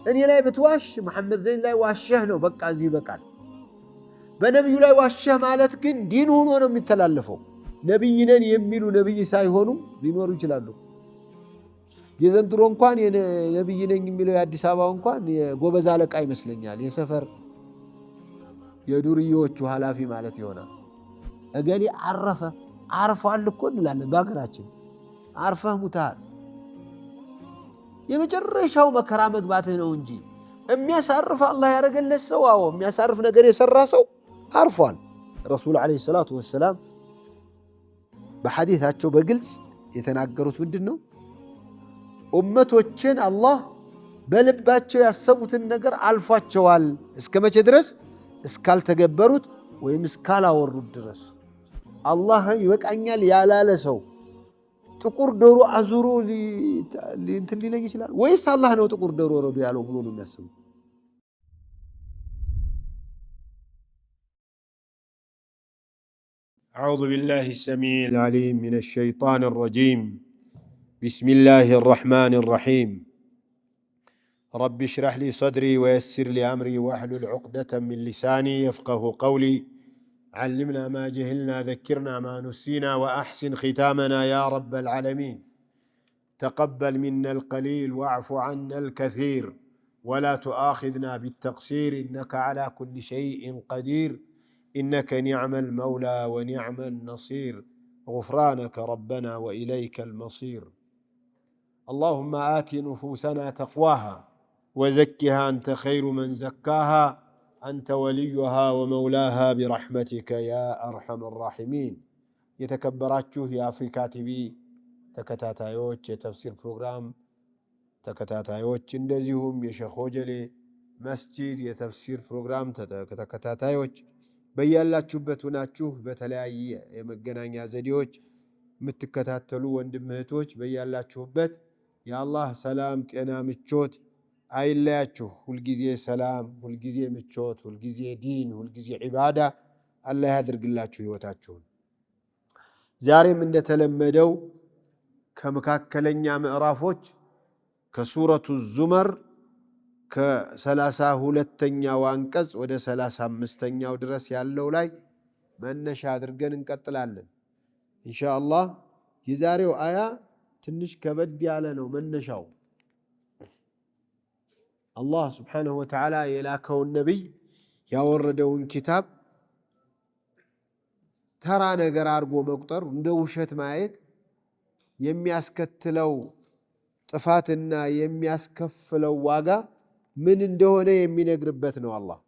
እኔ ላይ ብትዋሽ መሐመድ ዘይን ላይ ዋሸህ ነው በቃ እዚህ ይበቃል። በነብዩ ላይ ዋሸህ ማለት ግን ዲን ሆኖ ነው የሚተላለፈው። ነብይ ነን የሚሉ ነብይ ሳይሆኑ ሊኖሩ ይችላሉ። የዘንድሮ እንኳን ነብይ ነኝ የሚለው የአዲስ አበባ እንኳን የጎበዝ አለቃ ይመስለኛል። የሰፈር የዱርዮቹ ኃላፊ ማለት ይሆናል። እገሌ አርፏል እኮ እንላለን በሀገራችን። አርፈህ ሙታል የመጨረሻው መከራ መግባትህ ነው እንጂ የሚያሳርፍ አላህ ያደረገለት ሰው አዎ የሚያሳርፍ ነገር የሰራ ሰው አርፏል። ረሱል ዓለይሂ ሰላቱ ወሰላም በሐዲታቸው በግልጽ የተናገሩት ምንድን ነው? ኡመቶችን አላህ በልባቸው ያሰቡትን ነገር አልፏቸዋል። እስከ መቼ ድረስ? እስካልተገበሩት ወይም እስካላወሩት ድረስ። አላህ ይበቃኛል ያላለ ሰው ጥቁር ዶሮ አዙሮ እንትን ሊለኝ ይችላል ወይስ አላህ ነው ጥቁር ዶሮ ረዱ ያለው ብሎ ነው የሚያስቡ? أعوذ بالله السميع العليم من الشيطان الرجيم. بسم الله الرحمن الرحيم. رب اشرح لي صدري ويسر لي أمري واحلل عقدة من لساني يفقه قولي. علمنا ما جهلنا ذكرنا ما نسينا وأحسن ختامنا يا رب العالمين. تقبل منا القليل واعف عنا الكثير ولا تؤاخذنا بالتقصير إنك على كل شيء قدير. إنك نعم المولى ونعم النصير. غفرانك ربنا وإليك المصير. اللهم آت نفوسنا تقواها وزكها أنت خير من زكاها أنت وليها ومولاها برحمتك يا أرحم الراحمين. يتكبراتشوه يا أفريكا تبي تكتاتايوش تفسير بروغرام تكتاتايوش اندزيهم يشيخو جلي مسجد يتفسير بروغرام تكتاتايوش በያላችሁበት ሆናችሁ በተለያየ የመገናኛ ዘዴዎች የምትከታተሉ ወንድም እህቶች በያላችሁበት የአላህ ሰላም ጤና ምቾት አይለያችሁ። ሁልጊዜ ሰላም፣ ሁልጊዜ ምቾት፣ ሁልጊዜ ዲን፣ ሁልጊዜ ዒባዳ አላህ ያድርግላችሁ ህይወታችሁን። ዛሬም እንደተለመደው ከመካከለኛ ምዕራፎች ከሱረቱ ዙመር ከ32ኛው አንቀጽ ወደ 35ኛው ድረስ ያለው ላይ መነሻ አድርገን እንቀጥላለን ኢንሻአላህ። የዛሬው አያ ትንሽ ከበድ ያለ ነው። መነሻው አላህ ሱብሓነሁ ወተዓላ የላከውን ነቢይ ያወረደውን ኪታብ ተራ ነገር አድርጎ መቁጠር፣ እንደ ውሸት ማየት የሚያስከትለው ጥፋትና የሚያስከፍለው ዋጋ ምን እንደሆነ የሚነግርበት ነው። አላህ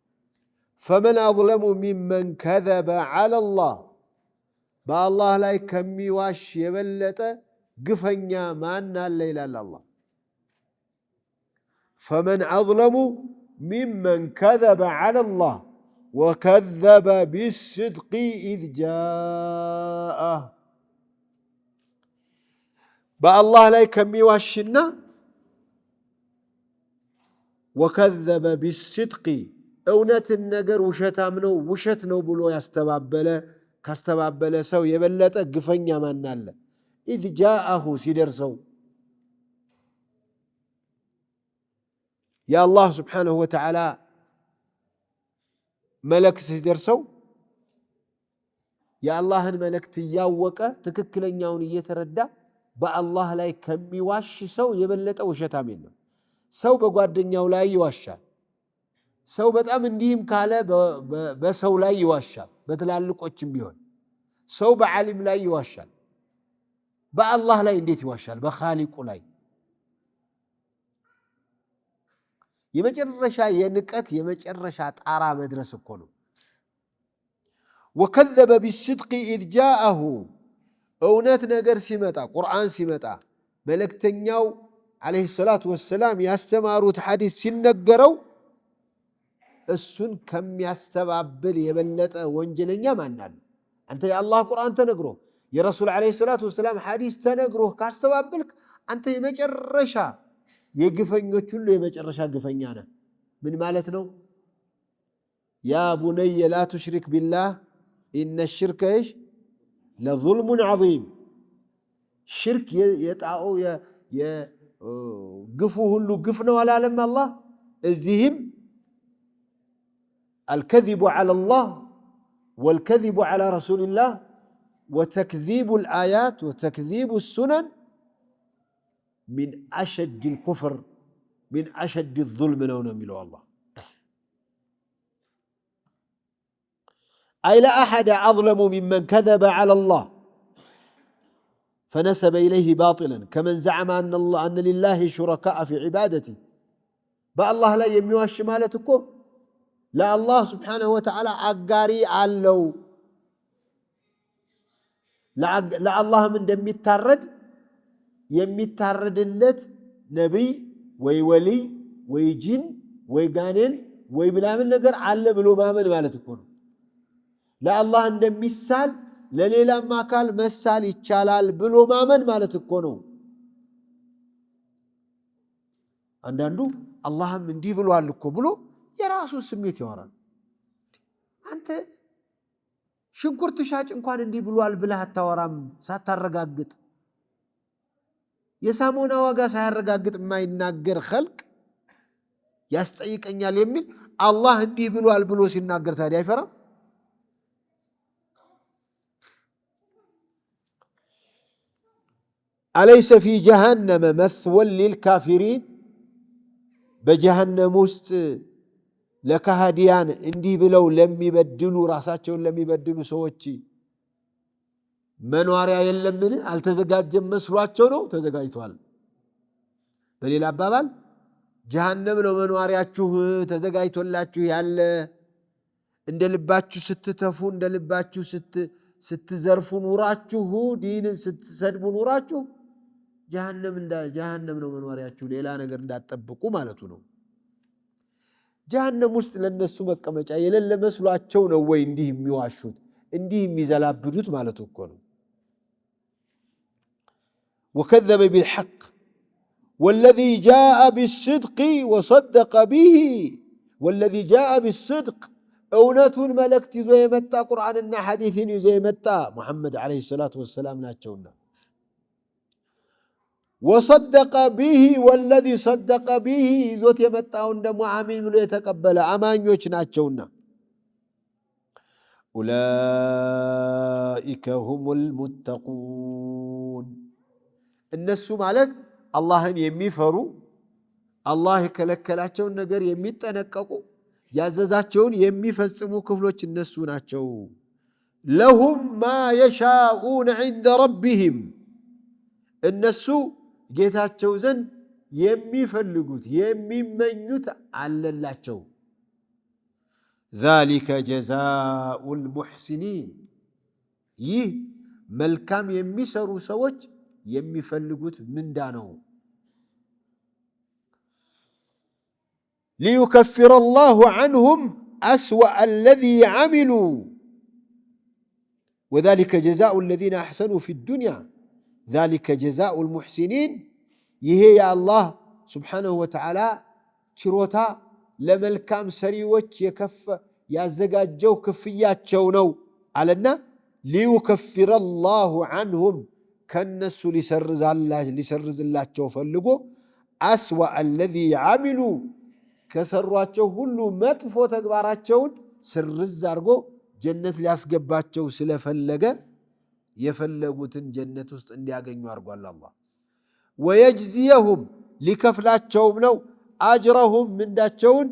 ፈመን አዝለሙ ሚመን ከዘበ ዐለላህ በአላህ ላይ ከሚዋሽ የበለጠ ግፈኛ ማን አለ ይላል አላህ። ፈመን አዝለሙ ሚመን ከዘበ ዐለላህ ወከዘበ ቢስድቂ ኢዝ ጃአህ በአላህ ላይ ከሚዋሽና ወከዘበ ቢስድቂ እውነትን ነገር ውሸታም ነው ውሸት ነው ብሎ ካስተባበለ ሰው የበለጠ ግፈኛ ማን አለ? ኢዝ ጃአሁ ሲደርሰው የአላህ ስብሓንሁ ወተዓላ መልእክት ሲደርሰው የአላህን መልእክት እያወቀ ትክክለኛውን እየተረዳ በአላህ ላይ ከሚዋሽ ሰው የበለጠ ውሸታም የለም። ሰው በጓደኛው ላይ ይዋሻል። ሰው በጣም እንዲህም ካለ በሰው ላይ ይዋሻል። በትላልቆችም ቢሆን ሰው በዓሊም ላይ ይዋሻል። በአላህ ላይ እንዴት ይዋሻል? በኻሊቁ ላይ የመጨረሻ የንቀት የመጨረሻ ጣራ መድረስ እኮ ነው። ወከዘበ ቢስድቂ ኢዝ ጃአሁ እውነት ነገር ሲመጣ ቁርአን ሲመጣ መልእክተኛው ዓለይሂ ሰላቱ ወሰላም ያስተማሩት ሐዲስ ሲነገረው እሱን ከሚያስተባብል የበለጠ ወንጀለኛ ማን አለ? አንተ የአላህ ቁርአን ተነግሮ የረሱል ዓለይሂ ሰላቱ ወሰላም ሐዲስ ተነግሮ ካስተባበልክ አንተ የመጨረሻ የግፈኞች ሁሉ የመጨረሻ ግፈኛ ነህ። ምን ማለት ነው? ያ ቡነየ ላ ቱሽሪክ ቢላህ ኢነ ሽርከ ለዙልሙን ዐዚም ሽርክ የጣዖ ግፉ ሁሉ ግፍ ነው አላለም አላህ? እዚህም الكذب على الله والكذب على رسول الله وتكذيب الآيات وتكذيب السنن من أشد الكفر من أشد الظلم نونا ملو الله أي لا أحد أظلم ممن كذب على الله فنسب إليه باطلا كمن زعم أن لله شركاء في عبادته بالله لا يميوش مالتكم لا الله سبحانه وتعالى أقاري علو لا الله من دم يميتارد اللت نبي ويولي ويجين ويقانين ويبلامن نقر على بلو مامن مالتكم لا الله عندما مثال لليلا ما قال مثال يتشالال بلو مامن مالتكم عندو الله من دي بلو على بلو የራሱ ስሜት ያወራል አንተ ሽንኩርት ሻጭ እንኳን እንዲህ ብሏል ብለህ አታወራም ሳታረጋግጥ የሳሞና ዋጋ ሳያረጋግጥ የማይናገር خلق ያስጠይቀኛል የሚል አላህ እንዲህ ብሏል ብሎ ሲናገር ታዲያ አይፈራም أليس في جهنم مثوى للكافرين بجهنم ውስጥ ለካሃዲያን እንዲህ ብለው ለሚበድሉ ራሳቸውን ለሚበድሉ ሰዎች መኖሪያ የለምን አልተዘጋጀም መስሏቸው ነው ተዘጋጅቷል በሌላ አባባል ጀሃነም ነው መኖሪያችሁ ተዘጋጅቶላችሁ ያለ እንደልባችሁ ስትተፉ እንደልባችሁ ስትዘርፉ ኑራችሁ ዲንን ስትሰድቡ ኑራችሁ ጀሃነም ነው መኖሪያችሁ ሌላ ነገር እንዳትጠብቁ ማለቱ ነው ጀሃነም ውስጥ ለነሱ መቀመጫ የሌለ መስሏቸው ነው ወይ እንዲህ የሚዋሹት እንዲህ የሚዘላብዱት ማለት እኮ ነው وكذب بالحق والذي جاء بالصدق وصدق به والذي جاء بالصدق اونتون ملكت ይዞ የመጣ ቁርአንና ሐዲስን ይዞ የመጣ ሙሐመድ አለይሂ ሰላቱ ወሰለም ናቸውና وصدق به والذي صدق به ይዞት የመጣው እንደሞ አሚን ብሎ የተቀበለ አማኞች ናቸውና اولئك هم المتقون እነሱ ማለት አላህን የሚፈሩ አላህ የከለከላቸውን ነገር የሚጠነቀቁ ያዘዛቸውን የሚፈጽሙ ክፍሎች እነሱ ናቸው لهم ما يشاءون عند ربهم እነሱ ጌታቸው ዘንድ የሚፈልጉት የሚመኙት አለላቸው ذلك جزاء المحسنين ይህ መልካም የሚሰሩ ሰዎች የሚፈልጉት ምንዳ ነው ليكفر الله عنهم أسوأ الذي عملوا وذلك جزاء الذين أحسنوا في الدنيا ذلك جزاء المحسنين يهي يا الله سبحانه وتعالى شروتا لملكام سريوش يكف يازقاجو كفياتشو نو علنا ليكفر الله عنهم كالنسو لسرز الله فلقو أسوأ الذي عملوا كسرواتشو هلو مطفو تكباراتشون سرز أرقو جنة لياسقباتشو سلفلقا يفلقوتن جنة ውስጥ እንዲያገኙ አርጓል አላህ ويجزيهم لكفلاتهم ነው اجرهم ምንዳቸውን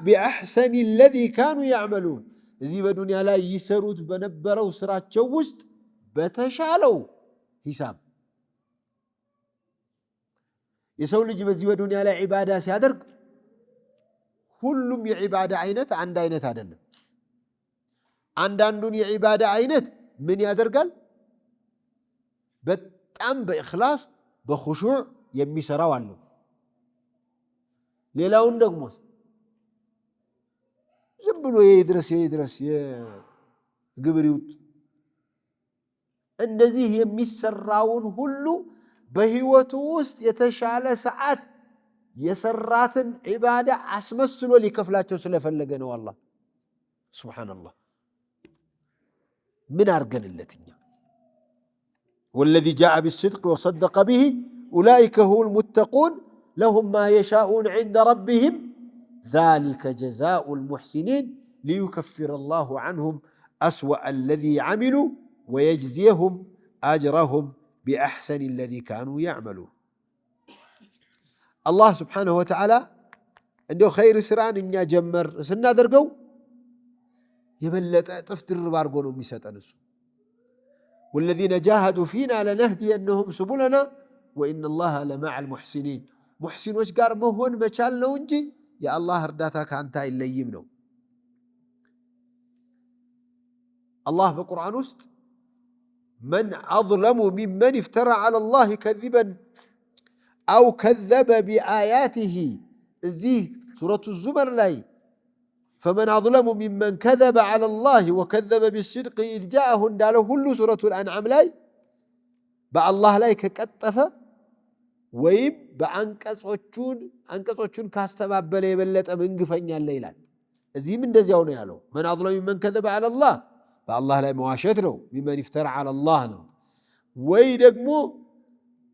باحسن الذي كانوا يعملون እዚህ በዱንያ ላይ ይሰሩት በነበረው ስራቸው ውስጥ በተሻለው ሂሳብ የሰው ልጅ በዚህ በዱንያ ላይ ዒባዳ ሲያደርግ ሁሉም የዒባዳ አይነት አንድ አይነት አይደለም አንዳንዱን የዒባዳ አይነት ምን ያደርጋል በጣም በእخلاص በኹሹዕ የሚሰራው አለ ሌላውን ደግሞ ዝም ብሎ ይድረስ የግብር ይውጥ እንደዚህ የሚሰራውን ሁሉ በህይወቱ ውስጥ የተሻለ ሰዓት የሰራትን ዒባዳ አስመስሎ ሊከፍላቸው ስለፈለገ ነው አላህ ሱብሃንአላህ من أرجنلتنا والذي جاء بالصدق وصدق به أولئك هم المتقون لهم ما يشاءون عند ربهم ذلك جزاء المحسنين ليكفر الله عنهم أسوأ الذي عملوا ويجزيهم أجرهم بأحسن الذي كانوا يعملون الله سبحانه وتعالى عنده خير سران إن جمر سنة درقو يبلت تفتر بارقونهم يساتنسوا والذين جاهدوا فينا لنهدينهم سبلنا وإن الله لمع المحسنين محسن وشقار مهون مشال نونجي يا الله رداتك أنت إلا يمنو الله في القرآن وسط من أظلم ممن افترى على الله كذبا أو كذب بآياته زي سورة الزمر لاي فمن أظلم ممن كذب على الله وكذب بالصدق إذ جاءه انداله كل سورة الأنعام لاي بأ الله لاي ككتفة ويب بأنكسوچون كاستباب بلي بلت من قفنيا الليلان زي من دزيون يالو من أظلم ممن كذب على الله بأ الله لاي مواشتنو ممن افترى على الله نو ويدقمو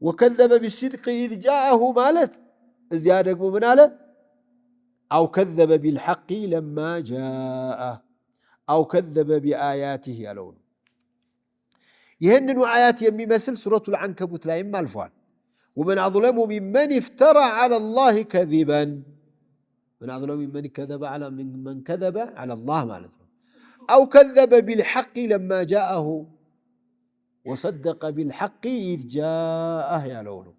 وكذب بالصدق إذ جاءه مالت زيادة من على أو كذب بالحق لما جاءه أو كذب بآياته يالون يهنن آيات يمي مثل سورة العنكبوت لا يما الفوال ومن أظلم ممن افترى على الله كذبا من أظلم ممن كذب على الله مالته أو كذب بالحق لما جاءه وصدق بالحق إذ جاءه يالون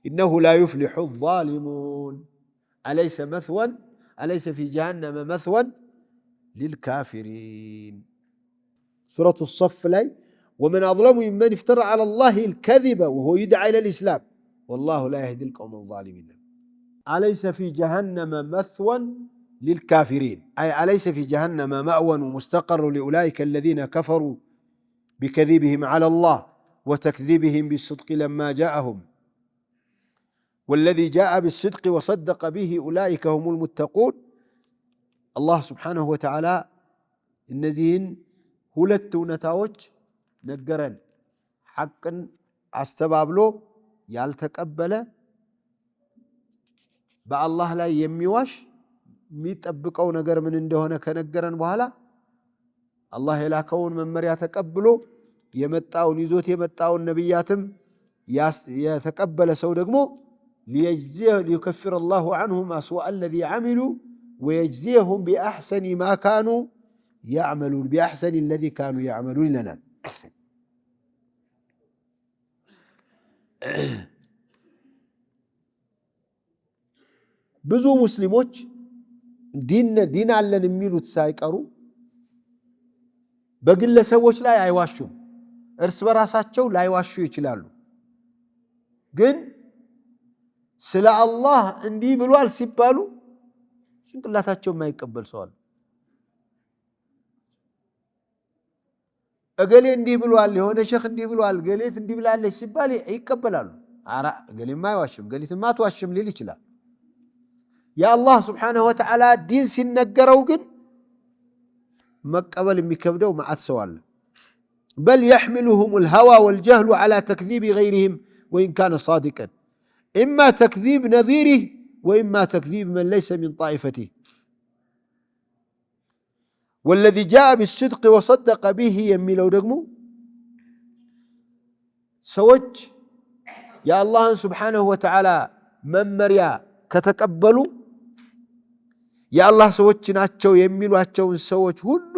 إنه لا يفلح الظالمون أليس في جهنم مثوى للكافرين سورة الصف لي ومن أظلم ممن افترى على الله الكذب وهو يدعى إلى الإسلام والله لا يهدي القوم الظالمين أليس في جهنم مثوى للكافرين أي أليس في جهنم مأوى ومستقر لأولئك الذين كفروا بكذبهم على الله وتكذيبهم بالصدق لما جاءهم والذي جاء بالصدق وصدق به أولئك هم المتقون الله سبحانه وتعالى النزين ሁለት እውነታዎች ነገረን ሐቅን አስተባብሎ ያልተቀበለ በአላህ ላይ የሚዋሽ የሚጠብቀው ነገር ምን እንደሆነ ከነገረን በኋላ አላህ የላከውን መመሪያ ተቀብሎ የመጣውን ይዞት የመጣውን ነብያትም የተቀበለ ሰው ደግሞ ليكفر الله عنهم أسوأ الذي عملوا ويجزيهم بأحسن ما كانوا يعملون بأحسن الذي كانوا يعملون لنا ብዙ ሙስሊሞች ዲን አለን የሚሉት ሳይቀሩ በግለሰቦች ላይ አይዋሹም እርስ በራሳቸው ላይዋሹ ይችላሉ ግን ስለ አላህ እንዲህ ብሏል ሲባሉ ጭንቅላታቸው የማይቀበል ሰው አለ እገሌ እንዲህ ብሏል የሆነ ሸኽ እንዲህ ብሏል ገሌት እንዲህ ብላለች ሲባል ይቀበላሉ አራ ገሌማ አይዋሽም ገሌትማ አትዋሽም ሊል ይችላል የአላህ Subhanahu Wa Ta'ala ዲን ሲነገረው ግን መቀበል የሚከብደው ማአት ሰው አለ بل يحملهم الهوى والجهل على تكذيب غيرهم وإن كان صادقا إما تكذيب نظيره وإما تكذيب من ليس من طائفته والذي جاء بالصدق وصدق به يميلو دقمو سوج يا الله سبحانه وتعالى ممريا كتقبلوا يا الله سوج ناتشو يميلواتشو سوج ሁሉ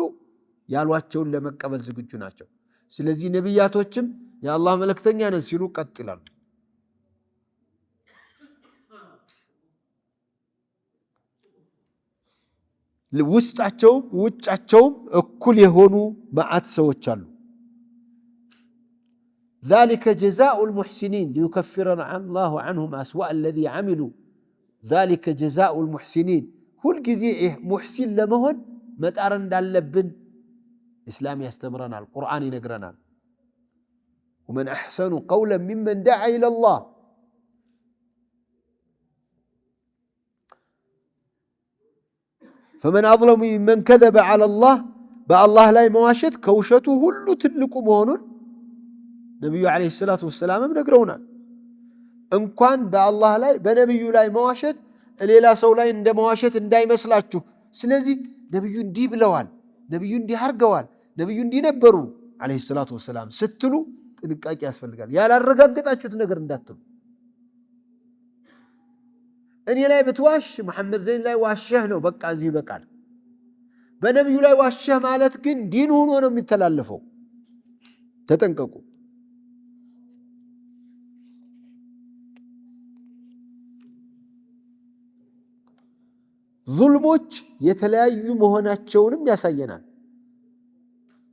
ያሏቸውን ለመቀበል ዝግጁ ናቸው ስለዚህ ነብያቶችም ያ አላህ መልእክተኛ ነን ሲሉ ቀጥላሉ ውስጣቸውም ውጫቸውም እኩል የሆኑ ማአት ሰዎች አሉ ذلك جزاء المحسنين ليكفر الله عنهم أسوأ الذي عملوا ذلك جزاء المحسنين كل جزء محسن لمهن متأر እንዳለብን إسلام يستمرنا القرآن ينقرنا ومن أحسن قولا ممن دعا إلى الله فمن أظلم ممن كذب على الله بأ الله لا مواشد كوشته هلو تلكم هونون نبي عليه الصلاة والسلام نقرونا إن كان بأ الله لا بنبي لا مواشد ሌላ ሰው ላይ እንደመዋሸት እንዳይመስላችሁ። ስለዚህ ነብዩ እንዲህ ብለዋል፣ ነብዩ እንዲህ አርገዋል፣ ነብዩ እንዲህ ነበሩ አለይሂ ሰላቱ ወሰላም ስትሉ ጥንቃቄ ያስፈልጋል። ያላረጋገጣችሁት ነገር እንዳትሉ። እኔ ላይ ብትዋሽ መሐመድ ዘይን ላይ ዋሸህ ነው፣ በቃ እዚህ ይበቃል። በነብዩ ላይ ዋሸህ ማለት ግን ዲን ሆኖ ነው የሚተላለፈው። ተጠንቀቁ። ዙልሞች የተለያዩ መሆናቸውንም ያሳየናል።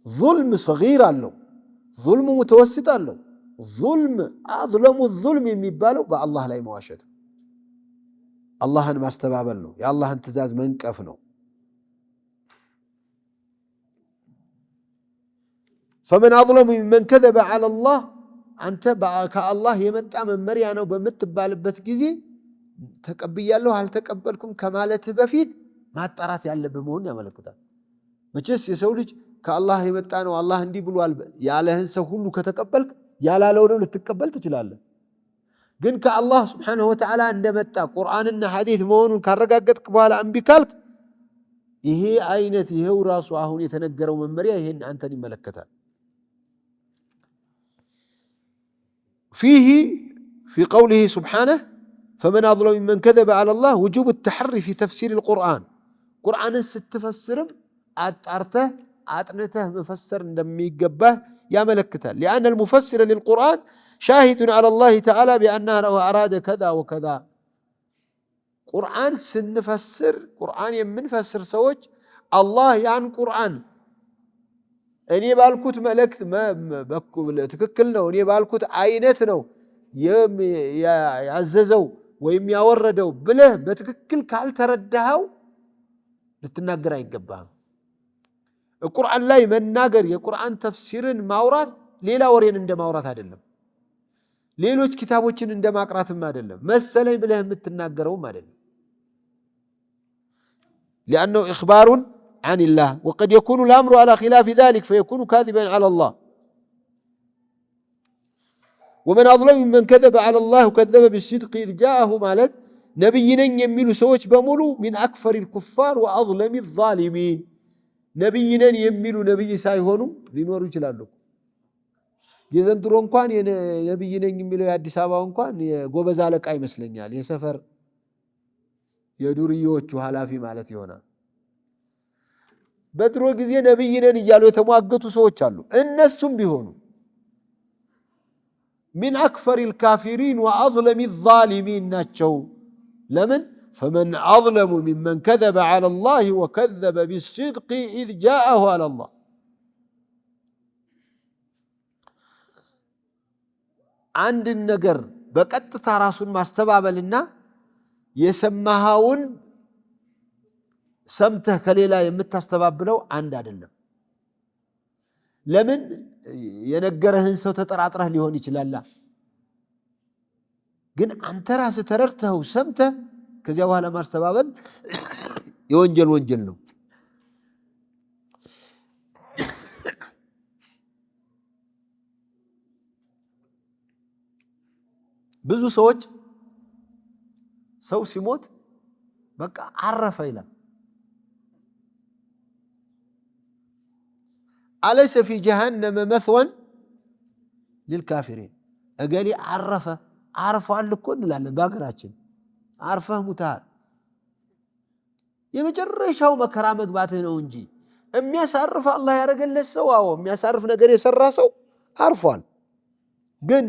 ዙልም ሰጊር አለው፣ ዙልም ሙተወስጥ አለው። ዙልም አዝለሙ ዙልም የሚባለው በአላህ ላይ መዋሸት ነው፣ አላህን ማስተባበል ነው፣ የአላህን ትእዛዝ መንቀፍ ነው። ፈመን አዝለሙ ሚመን ከዘበ ዐለላህ፣ አንተ ከአላህ የመጣ መመሪያ ነው በምትባልበት ጊዜ ተቀብያለሁ አልተቀበልኩም ከማለትህ በፊት ማጣራት ያለብህ መሆኑን ያመለክታል። መቼስ የሰው ልጅ ከአላህ የመጣ ነው አላህ እንዲህ ብሏል ያለህን ሰው ሁሉ ከተቀበልክ ያላለውንም ልትቀበል ትችላለህ። ግን ከአላህ ስብሓነሁ ወተዓላ እንደመጣ ቁርአንና ሐዲስ መሆኑን ካረጋገጥክ በኋላ እምቢ ካልክ ይሄ አይነት ይሄው ራሱ አሁን የተነገረው መመሪያ ይሄን አንተን ይመለከታል። ፊህ ፊ ቀውሊሂ ሱብሓነሁ ፈመን አዝለሙ ሚመን ከዘበ ዐለላህ ውጁብ ተሐሪ ፊ ተፍሲር አልቁርአን፣ ቁርአንን ስትፈስርም አጣርተህ አጥንተህ መፈሰር እንደሚገባህ ያመለክታል። ሊአነ አልሙፈሲረ ሊልቁርአን ሻሂዱን ዐለላህ ተዓላ ቢአነሁ አራደ ከዛ ወከዛ። ቁርአን ስንፈስር ቁርአን የምንፈስር ሰዎች አላህ ያን ቁርአን እኔ ባልኩት መልእክት ትክክል ነው፣ እኔ ባልኩት አይነት ነው ያዘዘው ወይም ያወረደው ብለህ በትክክል ካልተረዳኸው ልትናገር አይገባህም። ቁርአን ላይ መናገር የቁርአን ተፍሲርን ማውራት ሌላ ወሬን እንደማውራት አይደለም፣ ሌሎች ኪታቦችን እንደማቅራትም አይደለም፣ መሰለኝ ብለህ የምትናገረውም አይደለም። ሊአነሁ ኢኽባሩን ዐኒላህ ወቀድ የኩኑ ልአምሩ ዐላ ኺላፊ ዛሊክ ፈየኩኑ ካዚበን ዐለላህ። ወመን አዝለሙ ሚመን ከዘበ ዐለላህ ወከዘበ ቢስሲድቅ ኢዝ ጃአሁ ማለት ነቢይ ነኝ የሚሉ ሰዎች በሙሉ ሚን አክፈሪ ልኩፋር ወአዝለሚ ዛሊሚን። ነቢይ ነን የሚሉ ነቢይ ሳይሆኑ ሊኖሩ ይችላሉ። የዘንድሮ እንኳን ነቢይ ነኝ የሚለው የአዲስ አበባ እንኳን የጎበዝ አለቃ ይመስለኛል፣ የሰፈር የዱርዬዎቹ ኃላፊ ማለት ይሆናል። በድሮ ጊዜ ነቢይ ነን እያሉ የተሟገቱ ሰዎች አሉ። እነሱም ቢሆኑ ሚን አክፈሪ ልካፊሪን ወአዝለሚ ዛሊሚን ናቸው። ለምን? ፈመን አዝለሙ ሚመን ከዘበ ዐለላህ ወከዘበ ቢስሲድቅ ኢዝ ጃአሁ ዐለላህ። አንድን ነገር በቀጥታ ራሱን ማስተባበልና የሰማኸውን ሰምተህ ከሌላ የምታስተባብለው አንድ አይደለም። ለምን? የነገረህን ሰው ተጠራጥረህ ሊሆን ይችላል። ግን አንተ ራስህ ተረድተኸው ሰምተህ ከዚያ በኋላ ማስተባበል የወንጀል ወንጀል ነው። ብዙ ሰዎች ሰው ሲሞት በቃ አረፈ ይላል። አለይሰ ፊ ጀሃነመ መትወን ሊልካፊሪን። እገሌ አረፈ አርፏል እኮ እንላለን በሀገራችን። አርፈህ ሙተሃል፣ የመጨረሻው መከራ መግባትህ ነው እንጂ የሚያሳርፍ አላህ ያደረገለት ሰው፣ አዎ የሚያሳርፍ ነገር የሰራ ሰው አርፏል። ግን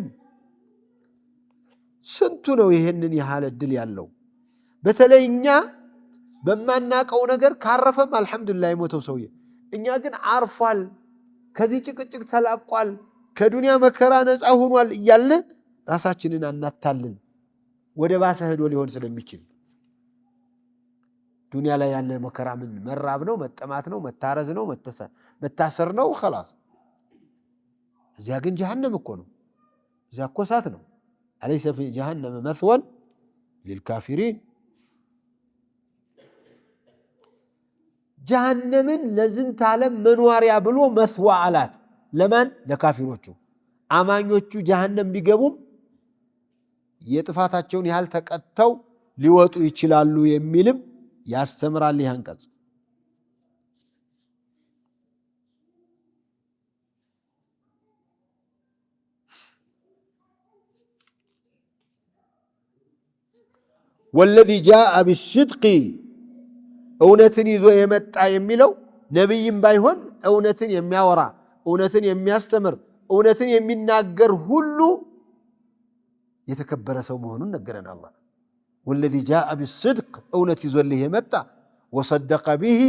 ስንቱ ነው ይሄንን ያህል እድል ያለው? በተለይ እኛ በማናቀው ነገር ካረፈም አልሐምዱሊላህ የሞተው ሰውዬ፣ እኛ ግን አርፏል፣ ከዚህ ጭቅጭቅ ተላቋል፣ ከዱንያ መከራ ነፃ ሆኗል እያልን ራሳችንን አናታልን። ወደ ባሰ ሄዶ ሊሆን ስለሚችል ዱንያ ላይ ያለ መከራ ምን መራብ ነው፣ መጠማት ነው፣ መታረዝ ነው፣ መታሰር ነው خلاص። እዚያ ግን ጀሃነም እኮ ነው፣ እዚያ እኮ እሳት ነው። አለይሰ ፊ ጀሃነመ መትወን ሊልካፊሪን። ጀሃነምን ለዝንተ ዓለም መኖሪያ ብሎ መስዋ አላት። ለማን? ለካፊሮቹ። አማኞቹ ጀሃነም ቢገቡም የጥፋታቸውን ያህል ተቀጥተው ሊወጡ ይችላሉ የሚልም ያስተምራል ይህ አንቀጽ። ወለዚ ጃአ ቢስድቂ እውነትን ይዞ የመጣ የሚለው ነቢይም ባይሆን እውነትን የሚያወራ እውነትን የሚያስተምር እውነትን የሚናገር ሁሉ የተከበረ ሰው መሆኑን ነገረን አላህ። ወለዚ ጃአ ቢስድቅ እውነት ይዞልህ የመጣ ወሰደቀ ቢሂ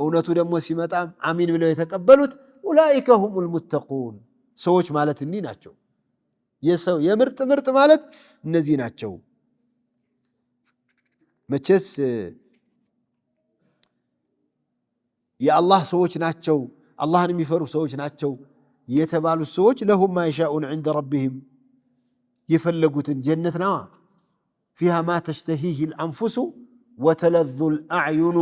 እውነቱ ደግሞ ሲመጣ አሚን ብለው የተቀበሉት ኡላኢከ ሁሙል ሙተቁን ሰዎች ማለት እኒህ ናቸው። የሰው የምርጥ ምርጥ ማለት እነዚህ ናቸው። መቼስ የአላህ ሰዎች ናቸው አላህን የሚፈሩ ሰዎች ናቸው የተባሉት ሰዎች ለሁም ማ የሻኡን ዐንደ ረቢሂም የፈለጉትን ጀነት ነዋ። ፊሃ ማ ተሽተሂህ ልአንፉሱ ወተለዙ ልአዕዩኑ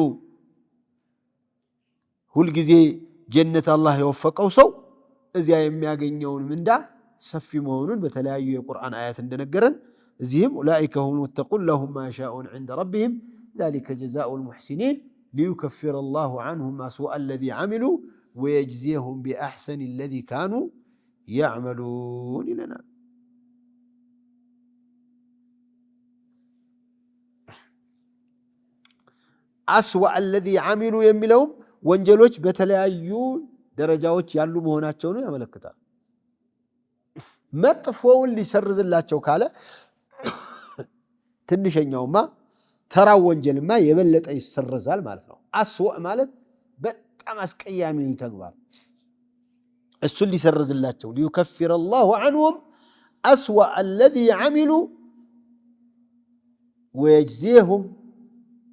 ሁልጊዜ ጀነት አላህ የወፈቀው ሰው እዚያ የሚያገኘውን ምንዳ ሰፊ መሆኑን በተለያዩ የቁርአን አያት እንደነገረን እዚህም ኡላኢከ ሁሙል ሙተቁን ለሁም ማ የሻኡን ዐንደ ረቢሂም ዛሊከ ጀዛኡ ልሙሕሲኒን ሊዩከፍረ አላሁ ዐንሁም አስወአ አለዚ ዐሚሉ ወየጅዚየሁም ቢአሕሰኒ አለዚ ካኑ ያዕመሉን ይለናል። አስወአ አለዚ ዐሚሉ የሚለውም ወንጀሎች በተለያዩ ደረጃዎች ያሉ መሆናቸውን ያመለክታል። መጥፎውን ሊሰርዝላቸው ካለ ትንሸኛውማ ተራው ወንጀልማ የበለጠ ይሰረዛል ማለት ነው። አስወእ ማለት በጣም አስቀያሚው ተግባር እሱን ሊሰርዝላቸው ሊዩከፍረ አላሁ ዐንሁም አስወአ አለዚ ዐሚሉ ወየጅዚየሁም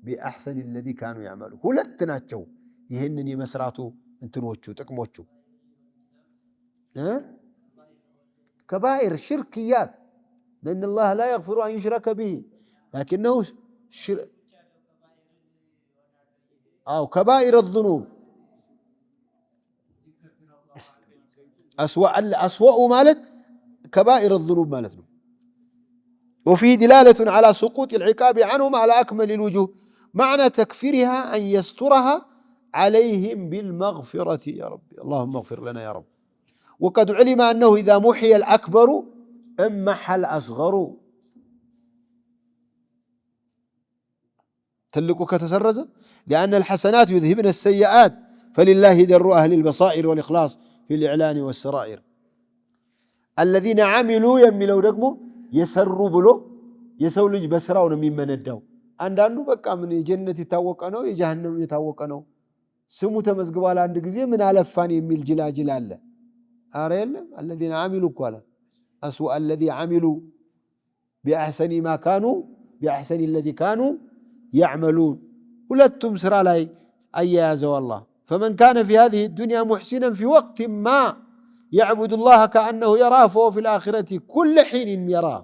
ቢአሕሰኒ አለዚ ካኑ ያዕመሉ ሁለት ናቸው። ይህንን የመስራቱ እንትኖቹ ጥቅሞቹ ከባኢር ሽርክያት ለአን አላህ ላ የግፊሩ አን ዩሽረከ ቢሂ ላኪነሁ ከባኢር አዝኑብ አስወኡ ማለት ከባኢር አዝኑብ ማለት ነው። ወፊህ ዲላለቱን ዐላ ሱቁጥ ልዕቃቢ ዐንሁም ዐላ አክመል ልውጁህ መዕና ተክፊሪሃ አን የስቱረሃ ዐለይህም ቢልመግፊረቲ ያ ረቢ አላሁመ እግፊር ለና ያ ረብ ወቀድ ዑሊመ አነሁ ኢዛ ሙሕየ ልአክበሩ እመሐ ልአስገሩ ትልቁ ከተሰረዘ ሊአነ ልሐሰናት ዩዝሂብነ ሰይአት ፈሊላሂ ደሩ አህሊ ልበሳኢር ወልኢኽላስ ፊ ልኢዕላን ወሰራኢር አለዚነ ዐሚሉ የሚለው ደግሞ የሰሩ ብሎ የሰው ልጅ በስራው ነው የሚመነዳው። አንዳንዱ በቃ ምን የጀነት የታወቀ ነው የጀሃነም የታወቀ ነው ስሙ ተመዝግቧል አንድ ጊዜ ምን አለፋን የሚል ጅላጅል አለ። አረ የለም አለዚነ ዐሚሉ እኮ አለ አስወአ አለዚ ዐሚሉ ቢአሕሰኒ ማ ካኑ ቢአሕሰኒ አለዚ ካኑ ያዕመሉን ሁለቱም ስራ ላይ አያያዘው አላህ። ፈመን ካነ ፊ ሃዚሂ ዱንያ ሙሕሲነን ፊ ወቅት ማ يعبد الله كأنه يراه فهو في الآخرة كل حين يراه.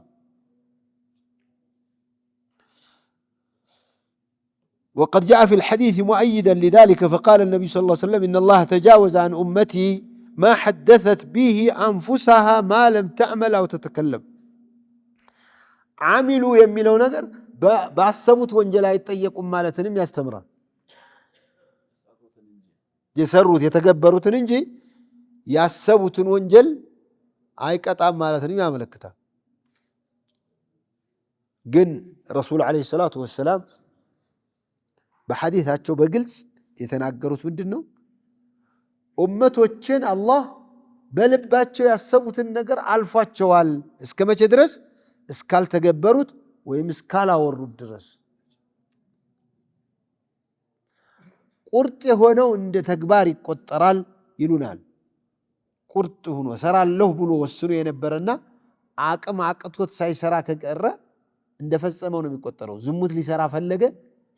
وقد جاء في الحديث مؤيدا لذلك فقال النبي صلى الله عليه وسلم إن الله تجاوز عن أمتي ما حدثت به أنفسها ما لم تعمل أو تتكلم. عملوا يميلوا نقر بعصبت وانجلا يتطيقوا مالتهم يستمران يسروت يتقبروا تنجي ያሰቡትን ወንጀል አይቀጣም ማለት ነው ያመለክታል። ግን ረሱል ዓለይሂ ሰላቱ ወሰላም በሐዲታቸው በግልጽ የተናገሩት ምንድነው? ኡመቶችን አላህ በልባቸው ያሰቡትን ነገር አልፏቸዋል። እስከ መቼ ድረስ? እስካልተገበሩት ወይም እስካላወሩት ድረስ። ቁርጥ የሆነው እንደ ተግባር ይቆጠራል ይሉናል። ቁርጥ ሆኖ ሰራለሁ ብሎ ወስኖ የነበረና አቅም አቅቶት ሳይሰራ ከቀረ እንደፈጸመው ነው የሚቆጠረው። ዝሙት ሊሰራ ፈለገ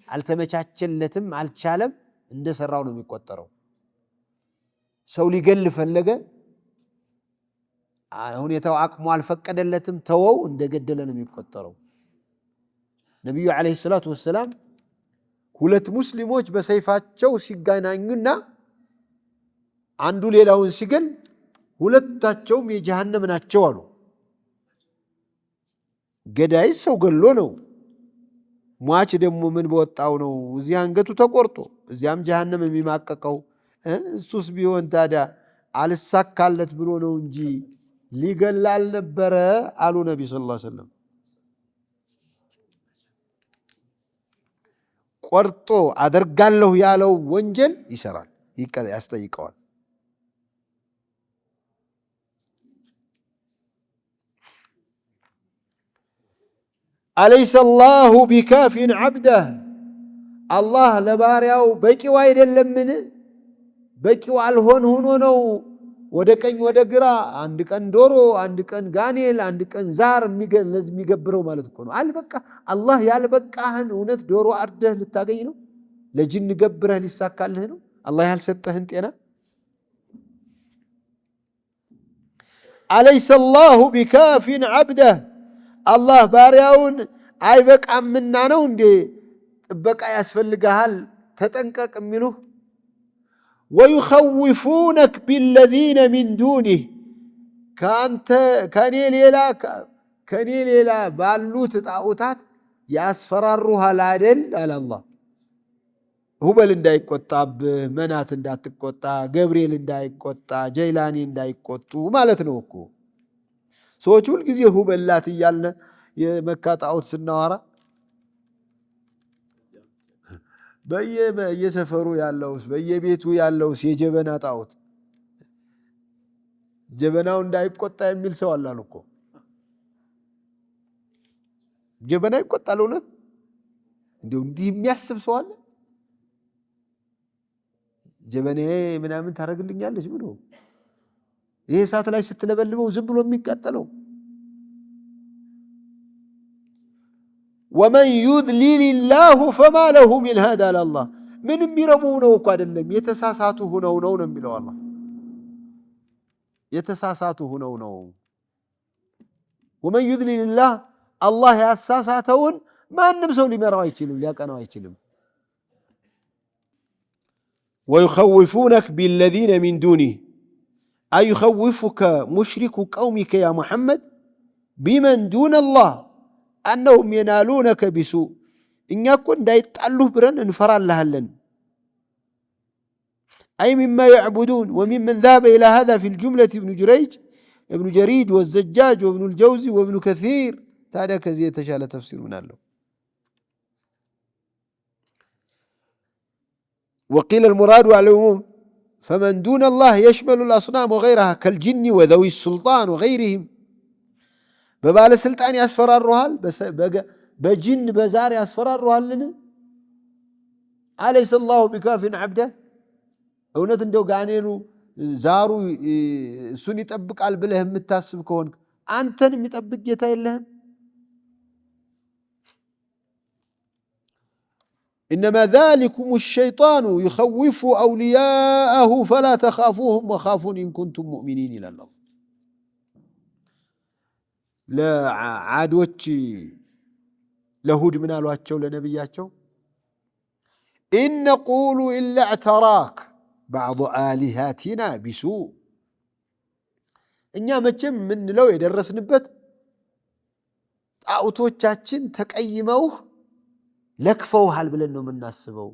አልተመቻቸለትም አልቻለም እንደሰራው ነው የሚቆጠረው። ሰው ሊገል ፈለገ ሁኔታው አቅሙ አልፈቀደለትም ተወው እንደገደለ ነው የሚቆጠረው። ነብዩ አለይሂ ሰላቱ ወሰላም ሁለት ሙስሊሞች በሰይፋቸው ሲገናኙና አንዱ ሌላውን ሲገል ሁለታቸውም የጀሃነም ናቸው አሉ። ገዳይ ሰው ገሎ ነው ሟች ደግሞ ምን በወጣው ነው እዚህ አንገቱ ተቆርጦ እዚያም ጀሃነም የሚማቀቀው? እሱስ ቢሆን ታዲያ አልሳካለት ብሎ ነው እንጂ ሊገላል ነበረ አሉ ነቢ ሰለላሁ ዐለይሂ ወሰለም። ቆርጦ አደርጋለሁ ያለው ወንጀል ይሰራል፣ ያስጠይቀዋል። አለይሰ አላሁ ቢካፊን ዐብደህ አላህ ለባሪያው በቂው አይደለምን? በቂው አልሆን ሆኖ ነው ወደ ቀኝ ወደ ግራ አንድ ቀን ዶሮ አንድ ቀን ጋኔል አንድ ቀን ዛር የሚገብረው ማለት እኮ ነው። አልበቃ አላህ ያልበቃህን እውነት ዶሮ አርደህ ልታገኝ ነው? ለጅን ገብረህ ሊሳካልህ ነው? አላህ ያልሰጠህን ጤና አለይሰ አላሁ ቢካፊን ዐብደህ አላህ ባሪያውን አይበቃምና ነው እንዴ ጥበቃ ያስፈልግሃል ተጠንቀቅ የሚሉህ? ወዩኸውፉነክ ቢለዚነ ሚን ዱኒህ ከኔ ሌላ ባሉት ጣዖታት ያስፈራሩሃል አደል አለ አላህ። ሁበል እንዳይቆጣብህ፣ መናት እንዳትቆጣ፣ ገብርኤል እንዳይቆጣ፣ ጀይላኒ እንዳይቆጡ ማለት ነው እኮ። ሰዎች ሁልጊዜ ሁበላት እያልን የመካ ጣዖት ስናወራ በየሰፈሩ ያለውስ በየቤቱ ያለውስ የጀበና ጣዖት ጀበናው እንዳይቆጣ የሚል ሰው አላሉ እኮ። ጀበና ይቆጣል? እውነት እንዲሁ እንዲህ የሚያስብ ሰው አለ? ጀበናዬ ምናምን ታደርግልኛለች ብሎ ይሄ እሳት ላይ ስትለበልበው ዝም ብሎ የሚቃጠለው። ወመን ዩድሊልላሁ ፈማ ለሁ ሚን ሃድ አለ አላህ። ምን የሚረቡ ነው እኮ አይደለም የተሳሳቱ ሁነው ነው የሚለው አላህ። የተሳሳቱ ሁነው ነው። ወመን ዩድሊልላህ አላህ ያሳሳተውን ማንም ሰው ሊመራው አይችልም፣ ሊያቀናው አይችልም። ወዩኸውፉነክ ቢለዚነ ሚን ዱኒህ አይ ዩኸውፉከ ሙሽሪኩ ቀውሚከ ያ ሙሐመድ ቢመን ዱነ አላህ አነሁም የናሉነከ ቢሱእ እኛ እኮ እንዳይጣሉህ ብረን እንፈራልሃለን። አይ ሚማ የዕቡዱን ወሚመን ዛሀበ ኢላ ሃዛ ፊል ጁምለቲ እብኑ ጀሪድ ወዘጃጅ ወእብኑ ልጀውዚ ወእብኑ ከሲር። ታዲያ ከዚህ የተሻለ ተፍሲር ምን አለው? ወቂለ አልሙራዱ አልዑሙም ፈመን ዱነ አላህ የሽመሉ አልአስናም ወገይረሃ ከልጅኒ ወዘዊ ሱልጣን ወገይሪሂም። በባለስልጣን ያስፈራሩሃል፣ በጅን በዛር ያስፈራሩሃልን? አለይሰ አላሁ ቢካፊን ዐብደህ። እውነት እንደው ጋኔሉ ዛሩ እሱን ይጠብቃል ብለህ የምታስብ ከሆንክ አንተን የሚጠብቅ ጌታ የለህም? ኢነማ ዛሊኩም ሸይጣኑ ዩኸዊፉ አውልያአሁ ፈላ ተኻፉሁም ወኻፉን ኢንኩንቱም ሙእሚኒን ይላል። ለዓዶች ለሁድ ምን አሏቸው ለነቢያቸው? ኢን ነቁሉ ኢላ እዕተራክ ባዕዱ አሊሃቲና ቢሱእ። እኛ መቼም የምንለው የደረስንበት ጣዖቶቻችን ተቀይመውህ ለክፈውሃል ብለን ነው የምናስበው።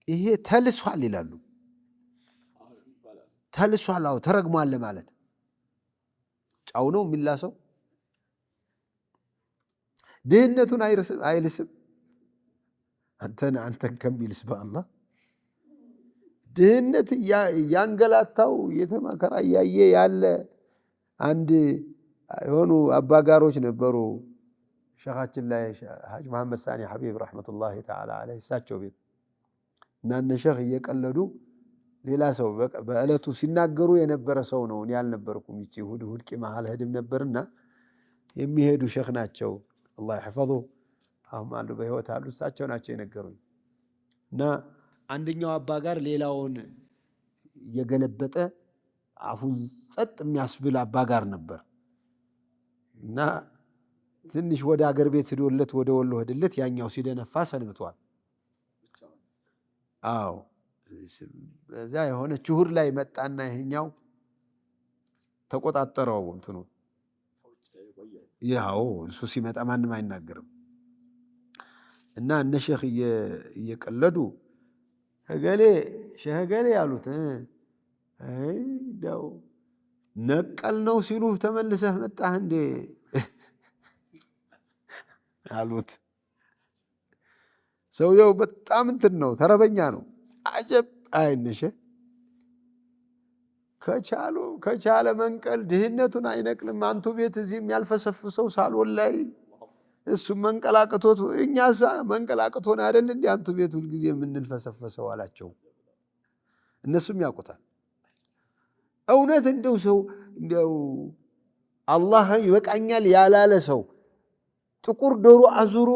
ይሄ ተልሷል ይላሉ። ተልሷል፣ አዎ ተረግሟል ማለት ጫው ነው የሚላሰው። ድህነቱን አይልስም አንተን ከሚልስ በአላህ ድህነት ያንገላታው የተመከራ እያየ ያለ አንድ የሆኑ አባጋሮች ነበሩ። ሸኻችን ላይ ሐጅ መሐመድ ሳኒ ሐቢብ ረሕመቱላሂ ተዓላ ዐለይህ እሳቸው ቤት እና እነ ሸኽ እየቀለዱ ሌላ ሰው በዕለቱ ሲናገሩ የነበረ ሰው ነው። እኔ አልነበርኩም። ይቺ እሑድ ቂማ አልሄድም ነበርና የሚሄዱ ሸኽ ናቸው። አላህ ይሕፈዙ። አሁን አሉ በህይወት አሉ። እሳቸው ናቸው የነገሩኝ። እና አንደኛው አባጋር ሌላውን እየገለበጠ አፉን ጸጥ የሚያስብል አባጋር ነበር እና ትንሽ ወደ አገር ቤት ሄዶለት ወደ ወሎ ሄድለት ያኛው ሲደነፋ ሰንብቷል። አዎ እዛ የሆነ ችሁር ላይ መጣና ይሄኛው ተቆጣጠረው እንትኑ ያው እሱ ሲመጣ ማንም አይናገርም። እና እነ ሼህ እየቀለዱ እገሌ ሼህ እገሌ ያሉት እንደው ነቀል ነው ሲሉ ተመልሰህ መጣህ እንዴ አሉት። ሰውየው በጣም እንትን ነው፣ ተረበኛ ነው። አጀብ አይነሸ ከቻለ መንቀል ድህነቱን አይነቅልም። አንቱ ቤት እዚህም ያልፈሰፍሰው ሳሎን ላይ እሱም መንቀላቅቶት እኛ መንቀላቅቶን አይደል እንዴ አንቱ ቤት ሁልጊዜ የምንልፈሰፈሰው አላቸው። እነሱም ያውቁታል። እውነት እንደው ሰው እንደው አላህ ይበቃኛል ያላለ ሰው ጥቁር ዶሮ አዙሮ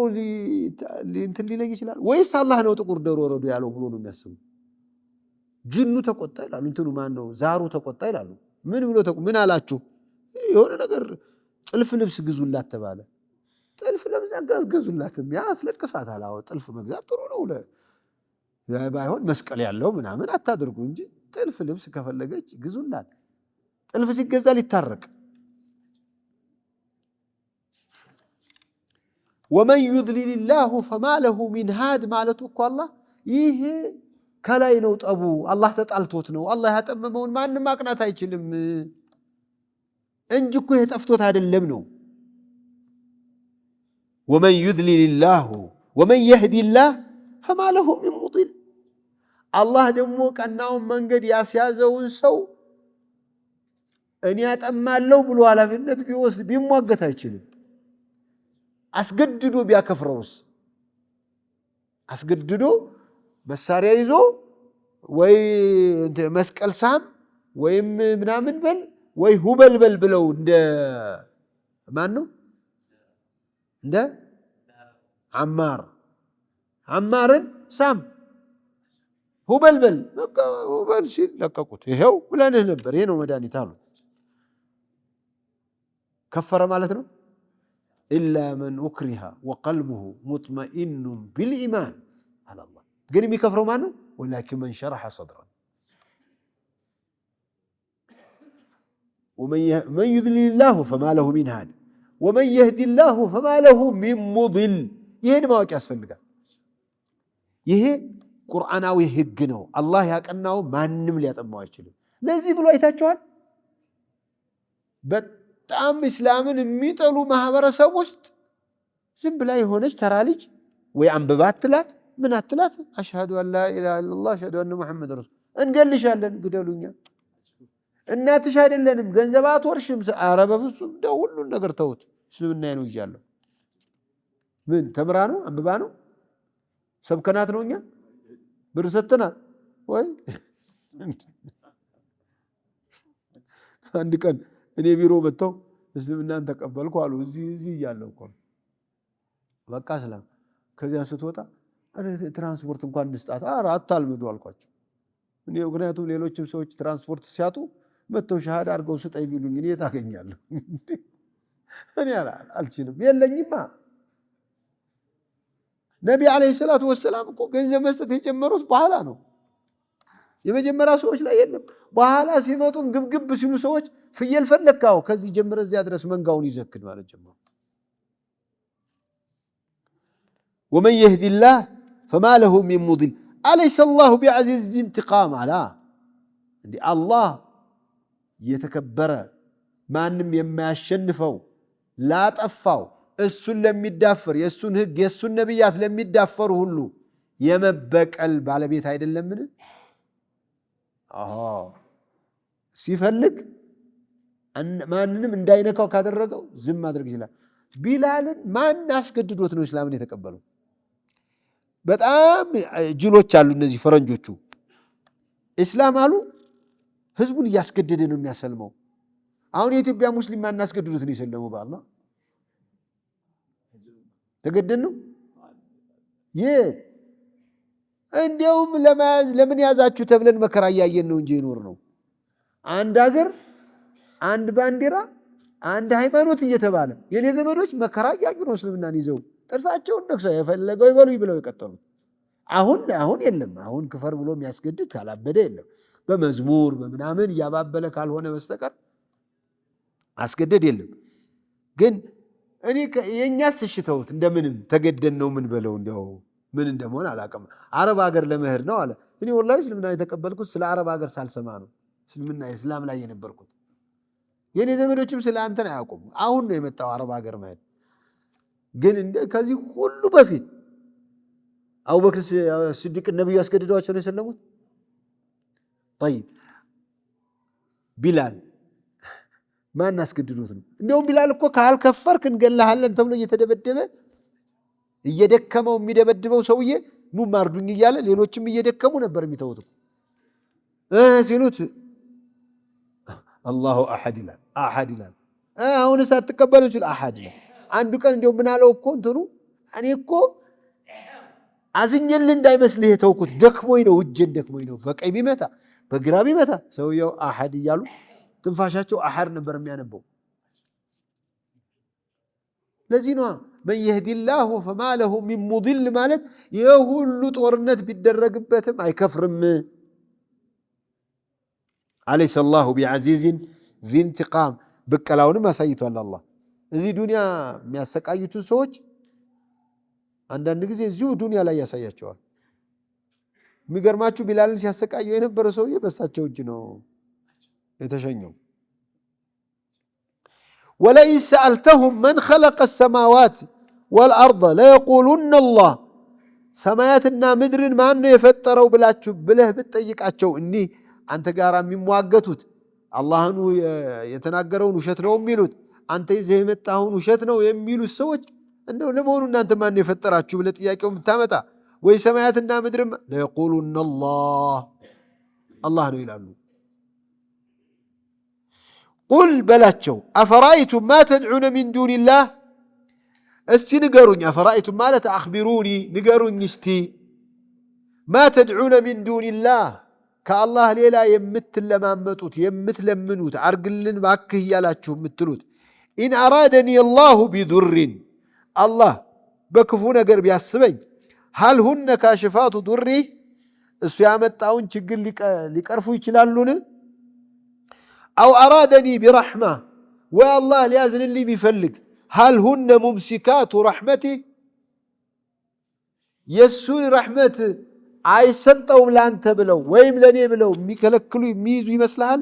እንትን ሊለኝ ይችላል ወይስ አላህ ነው ጥቁር ዶሮ ረዱ ያለው ብሎ ነው የሚያስቡ? ጅኑ ተቆጣ ይላሉ። እንትኑ ማን ነው ዛሩ ተቆጣ ይላሉ። ምን ብሎ ምን አላችሁ? የሆነ ነገር ጥልፍ ልብስ ግዙላት ተባለ። ጥልፍ ልብስ ገዙላትም ያስለቅሳታል። አዎ ጥልፍ መግዛት ጥሩ ነው። ባይሆን መስቀል ያለው ምናምን አታድርጉ እንጂ ጥልፍ ልብስ ከፈለገች ግዙላት። ጥልፍ ሲገዛ ሊታረቅ ወመን ዩድሊልላሁ ፈማ ለሁ ሚን ሃድ ማለቱ እኮ አላህ ይሄ ከላይ ነው ጠቡ። አላህ ተጣልቶት ነው። አላህ ያጠመመውን ማንም ማቅናት አይችልም እንጂ እኮ ይሄ ጠፍቶት አይደለም ነው። ወመን ዩድሊልላሁ ወመን የህዲላህ ፈማ ለሁ ሚን ሙዲል። አላህ ደግሞ ቀናውን መንገድ ያስያዘውን ሰው እኔ ያጠማለሁ ብሎ ኃላፊነት ቢወስድ ቢሟገት አይችልም። አስገድዶ ቢያከፍረውስ? አስገድዶ መሳሪያ ይዞ ወይ መስቀል ሳም ወይም ምናምን በል ወይ ሁበልበል ብለው እንደ ማን ነው እንደ አማርን ሳም ሁበልበል በቃ ሁበል ሲል ለቀቁት። ይሄው ብለንህ ነበር ይሄ ነው መድኃኒት አሉ። ከፈረ ማለት ነው። ኢላ መን ኡክሪሃ ወቀልቡሁ ሙጥመኢኑን ቢልኢማን አለ አላህ። ግን የሚከፍረው ማን ነው? ወላኪን መን ሸረሐ ሰድረን። መን ዩድሊልላሁ ፈማ ለሁ ሚን ሃድ ወመን የህዲላሁ ፈማ ለሁ ሚን ሙዲል። ይህን ማወቅ ያስፈልጋል። ይሄ ቁርአናዊ ህግ ነው። አላህ ያቀናው ማንም ሊያጠማው አይችልም። ለዚህ ብሎ አይታችኋል። በጣም እስላምን የሚጠሉ ማህበረሰብ ውስጥ ዝም ብላ የሆነች ተራ ልጅ ወይ አንብባ አትላት ምን አትላት አሽሀዱ አን ላ ኢላሃ ኢለላህ አሽሀዱ አነ ሙሐመድ ረሱል እንገልሻለን፣ ግደሉኛ። እናትሽ አይደለንም፣ ገንዘብ አትወርሽም። ኧረ በፍፁም እንደው ሁሉን ነገር ተውት፣ እስልምና ነው ይዣለሁ። ምን ተምራ ነው አንብባ ነው ሰብከናት ነው እኛ ብር ሰጥተናት ወይ? አንድ ቀን እኔ ቢሮ መጥተው እስልምናን ተቀበልኩ አሉ። እዚህ እያለሁ እኮ በቃ ሰላም። ከዚያ ስትወጣ ትራንስፖርት እንኳን እንስጣት። ኧረ አታልምዱ አልኳቸው እኔ። ምክንያቱም ሌሎችም ሰዎች ትራንስፖርት ሲያጡ መጥተው ሸሃዳ አድርገው ስጠኝ ቢሉኝ እኔ ታገኛለሁ? እኔ አልችልም፣ የለኝማ። ነቢ ዓለይሂ ሰላቱ ወሰላም እኮ ገንዘብ መስጠት የጀመሩት በኋላ ነው። የመጀመሪያ ሰዎች ላይ የለም። በኋላ ሲመጡም ግብግብ ሲሉ ሰዎች ፍየል ፈለካው ከዚህ ጀምረ እዚያ ድረስ መንጋውን ይዘክድ ማለት ጀመሩ። ወመን የህዲላህ ፈማ ለሁ ሚን ሙዲል አለይሰ አላሁ ቢዐዚዝ ኢንቲቃም አላ። እንዲህ አላህ የተከበረ ማንም የማያሸንፈው ላጠፋው እሱን ለሚዳፈር የእሱን ህግ የእሱን ነቢያት ለሚዳፈሩ ሁሉ የመበቀል ባለቤት አይደለምን? ሲፈልግ ማንንም እንዳይነካው ካደረገው ዝም ማድረግ ይችላል። ቢላልን ማን አስገድዶት ነው እስላምን የተቀበለው? በጣም ጅሎች አሉ እነዚህ ፈረንጆቹ። እስላም አሉ ህዝቡን እያስገደደ ነው የሚያሰልመው። አሁን የኢትዮጵያ ሙስሊም ማን አስገድዶት ነው የሰለመው? በአላህ ተገደን ነው እንዲያውም ለምን ያዛችሁ ተብለን መከራ እያየን ነው እንጂ ይኖር ነው። አንድ ሀገር፣ አንድ ባንዲራ፣ አንድ ሃይማኖት እየተባለ የኔ ዘመዶች መከራ እያዩ ነው እስልምናን ይዘው ጥርሳቸውን ነክሰው የፈለገው ይበሉ ብለው የቀጠሉት። አሁን የለም። አሁን ክፈር ብሎ የሚያስገድድ ካላበደ የለም። በመዝሙር በምናምን እያባበለ ካልሆነ በስተቀር አስገደድ የለም። ግን እኔ የኛስ እሽተውት እንደምንም ተገደን ነው ምን በለው እንዲያው ምን እንደሆነ አላውቅም። አረብ ሀገር ለመሄድ ነው አለ። እኔ ወላሂ እስልምና የተቀበልኩት ስለ አረብ ሀገር ሳልሰማ ነው። እስልምና እስላም ላይ የነበርኩት የኔ ዘመዶችም ስለ አንተን አያውቁም። አሁን ነው የመጣው አረብ ሀገር መሄድ። ግን ከዚህ ሁሉ በፊት አቡበክር ሲዲቅ ነብዩ ያስገድዷቸው ነው የሰለሙት። طيب ቢላል ማን አስገድዶት ነው? እንደውም ቢላል እኮ ካልከፈርክ እንገላሃለን ተብሎ እየተደበደበ እየደከመው የሚደበድበው ሰውዬ ኑ ማርዱኝ እያለ ሌሎችም እየደከሙ ነበር የሚተውት ሲሉት አላሁ አሐድ ይላል። አሐድ ይላል። አሁንስ አትቀበሉ ሲል አሐድ ይላል። አንዱ ቀን እንደው ምን አለው እኮ እንትኑ እኔ እኮ አዝኜልህ እንዳይመስልህ የተውኩት ደክሞኝ ነው፣ እጄን ደክሞኝ ነው። በቀኝ ቢመታ በግራ ቢመታ ሰውየው አሐድ እያሉ ትንፋሻቸው አሐድ ነበር የሚያነበው። ለዚህ ነው መን የህዲላሁ ፈማ ለሁ ሚን ሙድል ማለት የሁሉ ጦርነት ቢደረግበትም አይከፍርም። አለይሰ ላሁ ቢዐዚዝን ዚ እንቲቃም ብቀላውንም አሳይቷል አላህ። እዚህ ዱንያ የሚያሰቃዩትን ሰዎች አንዳንድ ጊዜ እዚሁ ዱንያ ላይ ያሳያቸዋል። የሚገርማችሁ ቢላልን ሲያሰቃየው የነበረ ሰውዬ በሳቸው እጅ ነው የተሸኘው። ወለኢን ሰአልተሁም መን ኸለቀ ሰማዋት ወልአርض ለየቁሉነ አላህ ሰማያትና ምድርን ማን ነው የፈጠረው ብለህ ብትጠይቃቸው እኒህ አንተ ጋር የሚሟገቱት አላህን የተናገረውን ውሸት ነው የሚሉት፣ አንተ ይዘህ የመጣኸውን ውሸት ነው የሚሉት ሰዎች እንደው ለመሆኑ እናንተ ማን ነው የፈጠራችሁ ብለህ ጥያቄውን ብታመጣ ወይ ሰማያትና ምድርም ለየቁሉነ አላህ ነው ይላሉ። ቁል በላቸው አፈራአይቱም ማ ተድዑነ ሚን ዱኒላህ እስቲ ንገሩኝ። አፈራአይቱም ማለት አኽቢሩኒ ንገሩኝ እስቲ ማ ተድዑነ ሚን ዱኒላህ ከአላህ ሌላ የምትለማመጡት የምትለምኑት አርግልን ባክህ እያላችሁ የምትሉት ኢን አራደኒ አላሁ ቢዱርን አላህ በክፉ ነገር ቢያስበኝ ሀል ሁነ ካሽፋቱ ዱሪ እሱ ያመጣውን ችግር ሊቀርፉ ይችላሉን? አው አራደኒ ቢረሕማ ወይ አላህ ሊያዝንልኝ ቢፈልግ ሀል ሁነ ሙምሲካቱ ረሕመቲ የእሱን ረሕመት አይሰጠውም ለአንተ ብለው ወይም ለእኔ ብለው የሚከለክሉ የሚይዙ ይመስልሃል?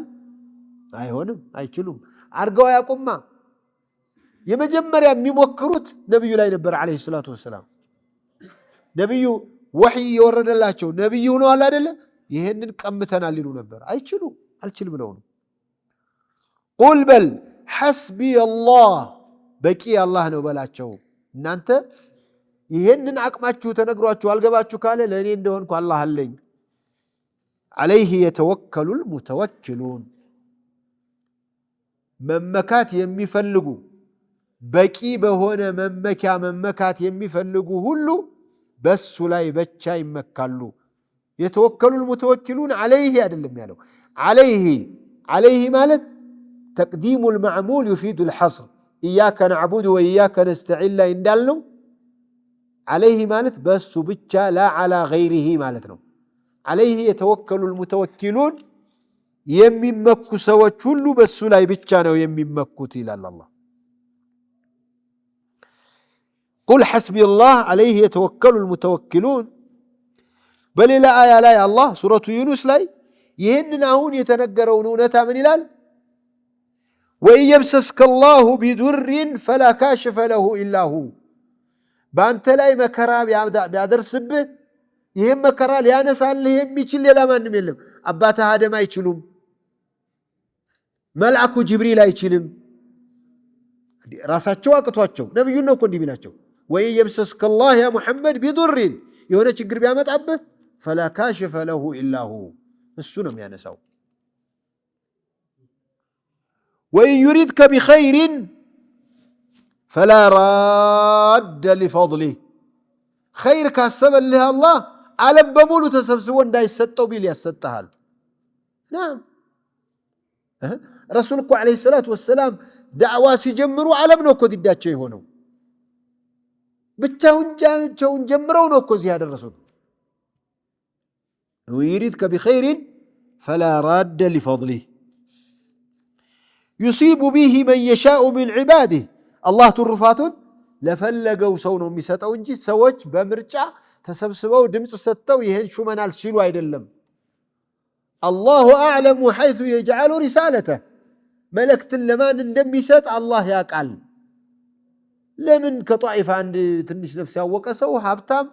አይሆንም፣ አይችሉም። አርገው ያቁማ። የመጀመሪያ የሚሞክሩት ነቢዩ ላይ ነበር ዓለይሂ ሰላቱ ወሰላም። ነቢዩ ወሕይ የወረደላቸው ነቢይ ሆነዋል አይደለ? ይህንን ቀምተናል ይሉ ነበር። አይችሉ አልችል ብለው ነው። ቁል በል ሐስቢ አላህ በቂ አላህ ነው በላቸው። እናንተ ይህንን አቅማችሁ ተነግሯችሁ አልገባችሁ ካለ ለእኔ እንደሆንኩ አላህ አለኝ። ዓለይህ የተወከሉል ሙተወኪሉን መመካት የሚፈልጉ በቂ በሆነ መመኪያ መመካት የሚፈልጉ ሁሉ በሱ ላይ ብቻ ይመካሉ። የተወከሉል ሙተወኪሉን ዓለይህ አይደለም ያለው ዓለይህ ማለት ተቅዲሙል መዕሙል ዩፊዱል ሐስር ኢያከ ነዕቡዱ ወኢያከ ነስተዒን ላይ እንዳልነው ዓለይህ ማለት በሱ ብቻ ላ ዓላ ገይሪህ ማለት ነው። ዓለይህ የተወከሉል ሙተወኪሉን የሚመኩ ሰዎች ሁሉ በሱ ላይ ብቻ ነው የሚመኩት ይላል አላህ። ቁል ሐስቢ አላህ ዓለይህ የተወከሉል ሙተወኪሉን። በሌላ አያ ላይ አላህ ሱረቱ ዩኑስ ላይ ይህንን አሁን የተነገረውን እውነታ ምን ይላል? ወኢን የምሰስከ አላሁ ቢዱርን ፈላ ካሽፈ ለሁ ኢላ ሁ በአንተ ላይ መከራ ቢያደርስብህ ይህም መከራ ሊያነሳልህ የሚችል ሌላ ማንም የለም። አባትህ አደም አይችሉም፣ መልአኩ ጅብሪል አይችልም። ራሳቸው አቅቷቸው ነቢዩን ነው እኮ እንዲህ ቢላቸው ወኢን የምሰስከ አላህ ያ ሙሐመድ ቢዱርን የሆነ ችግር ቢያመጣብህ ፈላ ካሽፈ ለሁ ኢላ ሁ እሱ ነው የሚያነሳው። ወኢን ዩሪድከ ቢኸይሪን ፈላ ራደ ሊፈድሊህ ኸይር ካሰበልህ አላህ ዓለም በሙሉ ተሰብስቦ እንዳይሰጠው ቢል ያሰጠሃል። ናም ረሱል እኮ ዓለይሂ ሰላቱ ወሰላም ዳዕዋ ሲጀምሩ ዓለም ነው እኮ ዲዳቸው የሆነው። ብቻውን ጀምረው ነው እኮ እዚህ ያደረሱት። ወኢን ዩሪድከ ቢኸይሪን ፈላ ራደ ሊፈድሊህ ዩሲቡ ቢሂ መን የሻኡ ሚን ዒባዲህ አላህ ትሩፋቱን ለፈለገው ሰው ነው የሚሰጠው እንጂ ሰዎች በምርጫ ተሰብስበው ድምጽ ሰጥተው ይሄን ሹመናል ሲሉ አይደለም። አላሁ አዕለሙ ሐይሱ የጅዐሉ ሪሳለተህ መልእክትን ለማን እንደሚሰጥ አላህ ያውቃል። ለምን ከጧኢፍ አንድ ትንሽ ነፍስ ያወቀ ሰው ሀብታም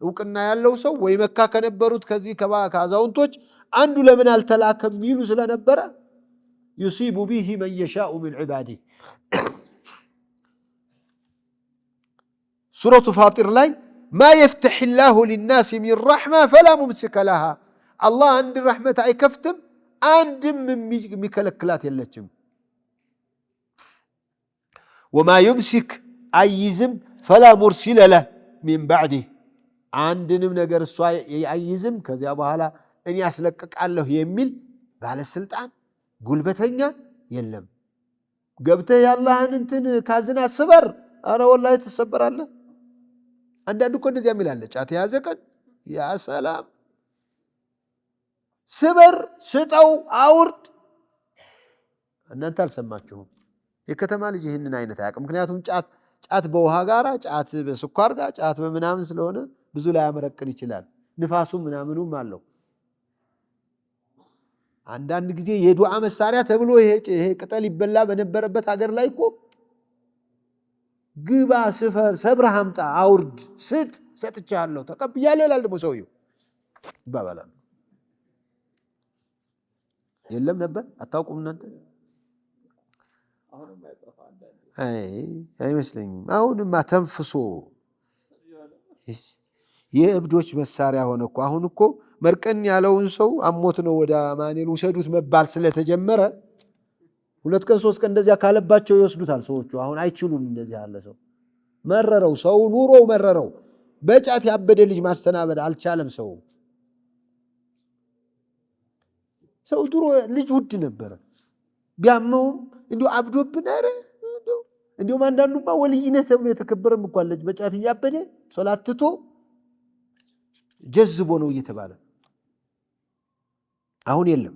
እውቅና ያለው ሰው ወይ መካ ከነበሩት ከዚህ ከአዛውንቶች አንዱ ለምን አልተላከም ይሉ ስለነበረ ዩሲቡ ቢሂ መን የሻኡ ሚን ዒባዲህ ሱረቱ ፋጢር ላይ ማ የፍተሕ ላሁ ሊናስ ሚን ረሕማ ፈላ ሙምሲከ ለሃ አላህ አንድ ረሕመት አይከፍትም አንድም የሚከለክላት የለችም። ወማ ዩምሲክ አይዝም ፈላ ሙርሲለ ለህ ሚን ባዕዲህ አንድንም ነገር እሷ አይዝም ከዚያ በኋላ እኔ ያስለቅቃለሁ የሚል ባለስልጣን ጉልበተኛ የለም። ገብተህ ያላህን እንትን ካዝና ስበር፣ አረ ወላሂ ትሰበራለህ። አንዳንዱ እኮ እንደዚያ የሚል አለ። ጫት የያዘ ቀን ያ ሰላም ስበር፣ ስጠው፣ አውርድ። እናንተ አልሰማችሁም። የከተማ ልጅ ይህንን አይነት አያውቅም። ምክንያቱም ጫት በውሃ ጋራ፣ ጫት በስኳር ጋር፣ ጫት በምናምን ስለሆነ ብዙ ላይ ያመረቅን ይችላል። ንፋሱም ምናምኑም አለው። አንዳንድ ጊዜ የዱዓ መሳሪያ ተብሎ ይሄ ቅጠል ይበላ በነበረበት ሀገር ላይ እኮ ግባ፣ ስፈር፣ ሰብረህ አምጣ፣ አውርድ፣ ስጥ፣ ሰጥቻለሁ፣ ተቀብያለሁ ይላል ደግሞ ሰውየው ይባባላል። የለም ነበር አታውቁም እናንተ? አይመስለኝም። አሁንማ ተንፍሶ የእብዶች መሳሪያ ሆነ እኮ። አሁን እኮ መርቀን ያለውን ሰው አሞት ነው ወደ አማኑኤል ውሰዱት መባል ስለተጀመረ 2 ቀን 3 ቀን እንደዚያ ካለባቸው ይወስዱታል ሰዎቹ። አሁን አይችሉም። እንደዚህ ያለ ሰው መረረው፣ ሰው ኑሮው መረረው። በጫት ያበደ ልጅ ማስተናበድ አልቻለም ሰው። ድሮ ልጅ ውድ ነበረ። ቢያመውም እንዲሁ አብዶብን፣ ኧረ እንዲሁም አንዳንዱማ ወልይነት ተብሎ የተከበረም እኮ አለች። በጫት እያበደ ሶላት ትቶ ጀዝቦ ነው እየተባለ አሁን የለም።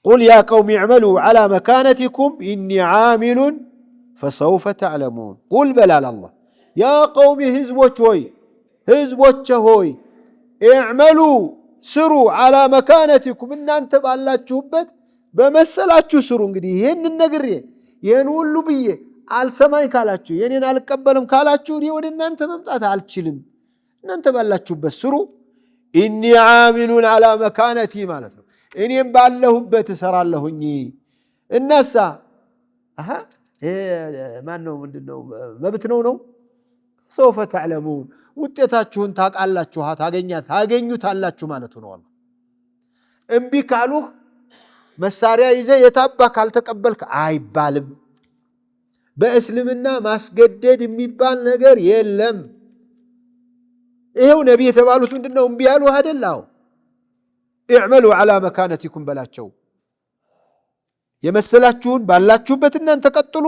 ቁል ያ ቀውም ይዕመሉ ዐላ መካነቲኩም ኢኒ ዓሚሉን ፈሰውፈ ተዕለሙን። ቁል በላል አላህ ያ ቀውም ህዝቦች ሆይ ኢዕመሉ ስሩ፣ ዐላ መካነቲኩም እናንተ ባላችሁበት በመሰላችሁ ስሩ። እንግዲህ ይህንን ነግሬ ይህን ሁሉ ብዬ አልሰማኝ ካላችሁ፣ የኔን አልቀበልም ካላችሁ እኔ ወደ እናንተ መምጣት አልችልም። እናንተ ባላችሁበት ስሩ። ኢኒ ዓሚሉን ዐላ መካነቲ ማለት ነው እኔም ባለሁበት እሰራለሁኝ። እናሳ ማን ነው ምንድነው መብት ነው ሰውፈ ተዕለሙን ውጤታችሁን ታውቃላችሁ፣ ታገኙታላችሁ ማለቱ ነው። እምቢ ካሉህ መሳሪያ ይዘህ የታባ ካልተቀበልክ አይባልም። በእስልምና ማስገደድ የሚባል ነገር የለም። ይሄው ነቢይ የተባሉት ምንድነው እምቢ ያሉ አይደላው። ኢዕመሉ ዐላ መካነቲኩም በላቸው፣ የመሰላችሁን ባላችሁበት እናንተ ቀጥሉ።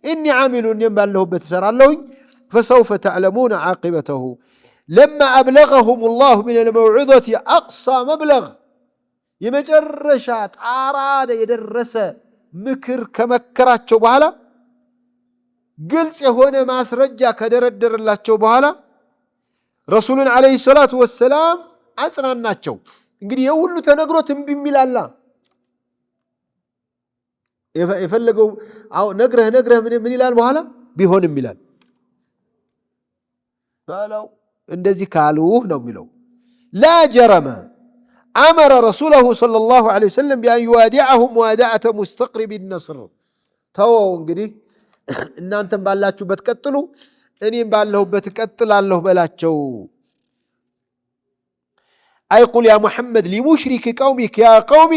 ኢኒ ዓሚሉን እኔም ባለሁበት እሰራለሁኝ። ፈሰውፈ ተዕለሙን ዓቂበተሁ ለማ አብለገሁም ላሁ ሚነል መውዒዘቲ አቅሳ መብለግ የመጨረሻ ጣራ የደረሰ ምክር ከመከራቸው በኋላ ግልጽ የሆነ ማስረጃ ከደረደረላቸው በኋላ ረሱሉን ዓለይሂ ሰላቱ ወሰላም አጽናናቸው። እንግዲህ የሁሉ ተነግሮት እምቢ የሚላላ የፈለገው ነግረህ ምን ይላል በኋላ ቢሆንም ይላል ባለው እንደዚህ ካሉህ ነው የሚለው። ላ ጀረመ አመረ ረሱለሁ ሰለላሁ ዐለይሂ ወሰለም ቢአን ዩዋዲዐሁም ሙዋዳዐተ ሙስተቅሪቢ ነስር። ተወው እንግዲህ እናንተም ባላችሁበት ቀጥሉ፣ እኔም ባለሁበት እቀጥላለሁ በላቸው። አይ ቁል ያ ሙሐመድ ሊሙሽሪክ ቀውሚክ ያ ቀውሚ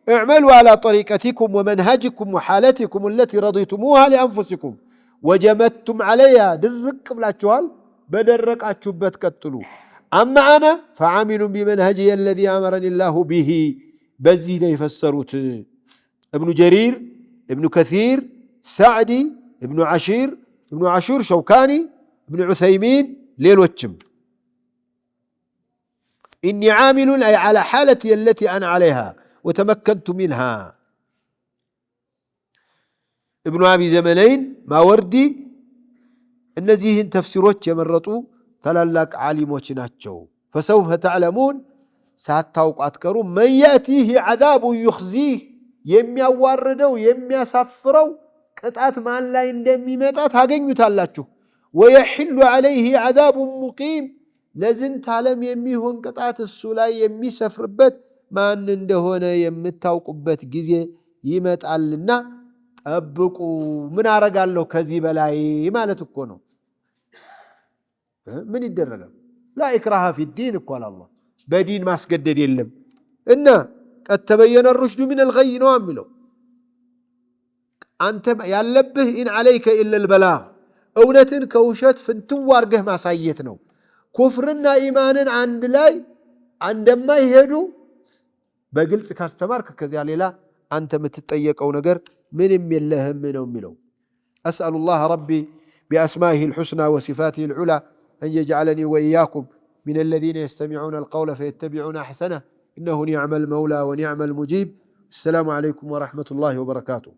እዕመሉ ዐላ ጠሪቀቲኩም ወመንሃጅኩም ወሓለቲኩም አለቲ ረዲቱሙሃ ሊአንፉሲኩም ወጀመድቱም ዐለይሃ ድርቅ ብላችኋል፣ በደረቃችሁበት ቀጥሉ። አማ አነ ፈዓሚሉን ቢመንሃጅየ አለዚ አመረኒ ላሁ ቢሂ። በዚህ ነው የፈሰሩት እብኑ ጀሪር፣ እብኑ ከሲር፣ ሳዕዲ፣ እብኑ ዓሹር፣ ሸውካኒ፣ እብኑ ዑሰይሚን ሌሎችም። ኢኒ ዓሚሉን አይ ዐላ ሓለቲ አለቲ አነ ዐለይሃ ወተመከንቱ ሚንሃ ኢብኑ አቢ ዘመነይን ማወርዲ እነዚህን ተፍሲሮች የመረጡ ታላላቅ ዓሊሞች ናቸው። ፈሰውፈ ተዕለሙን ሳታውቁ አትቀሩም። መን የእቲህ ዐዛቡ ዩኽዚህ የሚያዋርደው የሚያሳፍረው ቅጣት ማን ላይ እንደሚመጣ ታገኙታላችሁ። ወየሕሉ ዐለይህ ዐዛቡ ሙቂም ለዝንተ ዓለም የሚሆን ቅጣት እሱ ላይ የሚሰፍርበት ማን እንደሆነ የምታውቁበት ጊዜ ይመጣልና ጠብቁ። ምን አረጋለሁ ከዚህ በላይ ማለት እኮ ነው። ምን ይደረጋል? ላ ኢክራሃ ፊዲን እኮ አላህ በዲን ማስገደድ የለም እና ቀድ ተበየነ ሩሽዱ ሚነል ገይ ነው የሚለው። አንተ ያለብህ ኢን ዐለይከ ኢለል በላግ እውነትን ከውሸት ፍንትው አርገህ ማሳየት ነው። ኩፍርና ኢማንን አንድ ላይ እንደማይሄዱ በግልጽ ካስተማርክ ከዚያ ሌላ አንተ የምትጠየቀው ነገር ምንም የለህም ነው የሚለው። አስአሉላህ ረቢ ቢአስማኢሂ ልሑስና ወሲፋቲሂ ልዑላ أن يجعلني وإياكم من الذين يستمعون القول فيتبعون أحسنه إنه نعم المولى ونعم المجيب. السلام عليكم ورحمة الله وبركاته.